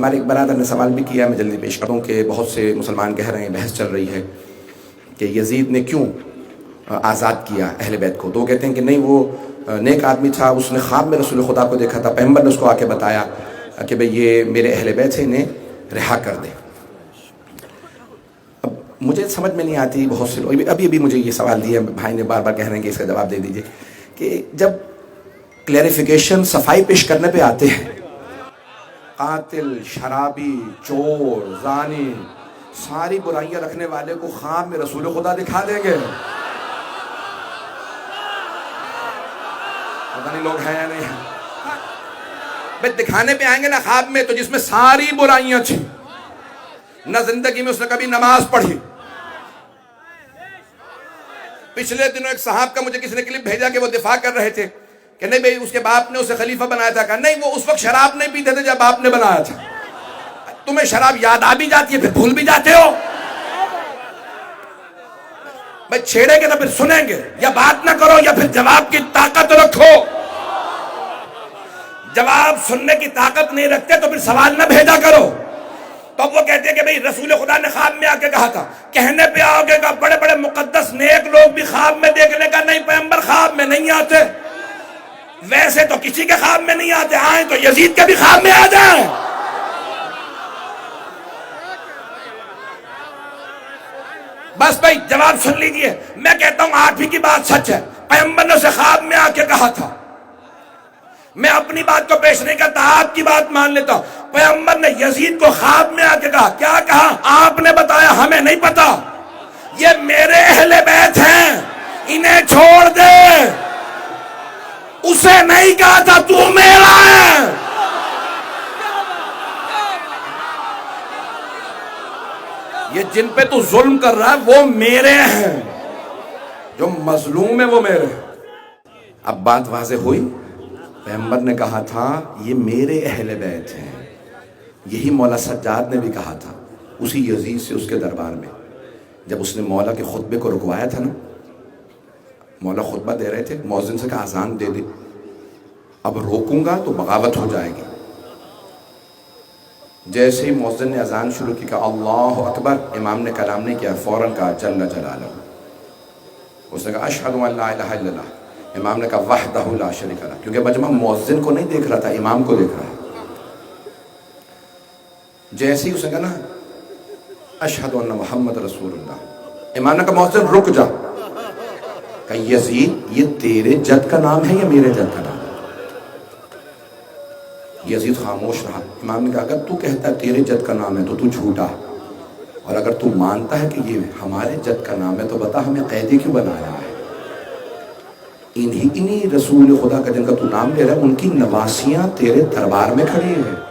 ہمارے ایک برادر نے سوال بھی کیا، میں جلدی پیش کروں کہ بہت سے مسلمان کہہ رہے ہیں، بحث چل رہی ہے کہ یزید نے کیوں آزاد کیا اہل بیت کو. تو وہ کہتے ہیں کہ نہیں، وہ نیک آدمی تھا، اس نے خواب میں رسول خدا کو دیکھا تھا، پیغمبر نے اس کو آ کے بتایا کہ بھئی یہ میرے اہل بیت سے، انہیں رہا کر دے. اب مجھے سمجھ میں نہیں آتی، بہت سے لوگ ابھی مجھے یہ سوال دیا، بھائی نے بار بار کہہ رہے ہیں کہ اس کا جواب دے دیجئے، کہ جب کلیریفیکیشن صفائی پیش کرنے پہ آتے ہیں، قاتل، شرابی، چور، زانی، ساری برائیاں رکھنے والے کو خواب میں رسول خدا دکھا دیں گے. پتہ نہیں لوگ ہیں یا نہیں ہیں. بھئی دکھانے پہ آئیں گے نا خواب میں، تو جس میں ساری برائیاں تھیں، نہ زندگی میں اس نے کبھی نماز پڑھی. پچھلے دنوں ایک صاحب کا مجھے کسی نے کلپ بھیجا کہ وہ دفاع کر رہے تھے کہ نہیں بھئی اس کے باپ نے اسے خلیفہ بنایا تھا. کہا نہیں، وہ اس وقت شراب نہیں پیتے تھے جب باپ نے بنایا تھا. تمہیں شراب یاد آ بھی جاتی ہے پھر بھول بھی جاتے ہو. بھئی چھیڑیں گے تو پھر سنیں گے، یا بات نہ کرو یا پھر جواب کی طاقت رکھو. جواب سننے کی طاقت نہیں رکھتے تو پھر سوال نہ بھیجا کرو. تو وہ کہتے ہیں کہ بھئی رسول خدا نے خواب میں آ کے کہا تھا. کہنے پہ آؤ گے کہ بڑے بڑے مقدس نیک لوگ بھی خواب میں دیکھنے کا نہیں، پیغمبر خواب میں نہیں آتے. ویسے تو کسی کے خواب میں نہیں آتے، آئیں تو یزید کے بھی خواب میں آ جائیں. بس بھائی جواب سن لیجئے. میں کہتا ہوں آٹھویں کی بات سچ ہے، پیغمبر نے اسے خواب میں آ کے کہا تھا. میں اپنی بات کو پیش نہیں کرتا، آپ کی بات مان لیتا ہوں. پیغمبر نے یزید کو خواب میں آ کے کہا. کیا کہا؟ آپ نے بتایا، ہمیں نہیں پتا. یہ میرے اہل بیت ہیں، انہیں چھوڑ دے. اسے نہیں کہا تھا تو میرا ہے. یہ جن پہ تو ظلم کر رہا ہے وہ میرے ہیں، جو مظلوم ہے وہ میرے ہیں. اب بات واضح ہوئی. پیغمبر نے کہا تھا یہ میرے اہل بیت ہیں. یہی مولا سجاد نے بھی کہا تھا اسی یزید سے اس کے دربار میں، جب اس نے مولا کے خطبے کو رکوایا تھا نا. مولا خطبہ دے رہے تھے، مؤذن سے کہا اذان دے دے، اب روکوں گا تو بغاوت ہو جائے گی. جیسے ہی مؤذن نے اذان شروع کی، کہا اللہ اکبر، امام نے کلام نہیں کیا، فوراً کہا جل جلالہ. اس نے کہا اشہد ان لا الہ الا اللہ. امام نے کہا وحدہ لا شریک لہ، کیونکہ مجمع مؤذن کو نہیں دیکھ رہا تھا، امام کو دیکھ رہا ہے. جیسے ہی اس نے کہا نا اشہد ان محمد رسول اللہ، امام نے کہا مؤذن رک جا. کہ یزید یہ تیرے جد کا نام ہے یا میرے جد کا نام ہے؟ یزید خاموش رہا. امام نے کہا اگر تو کہتا ہے تیرے جد کا نام ہے تو جھوٹا، اور اگر تو مانتا ہے کہ یہ ہمارے جد کا نام ہے تو بتا ہمیں قیدی کیوں بنایا ہے؟ انہی رسول خدا کا جن کا تو نام لے رہا ہے ان کی نواسیاں تیرے دربار میں کھڑی ہیں.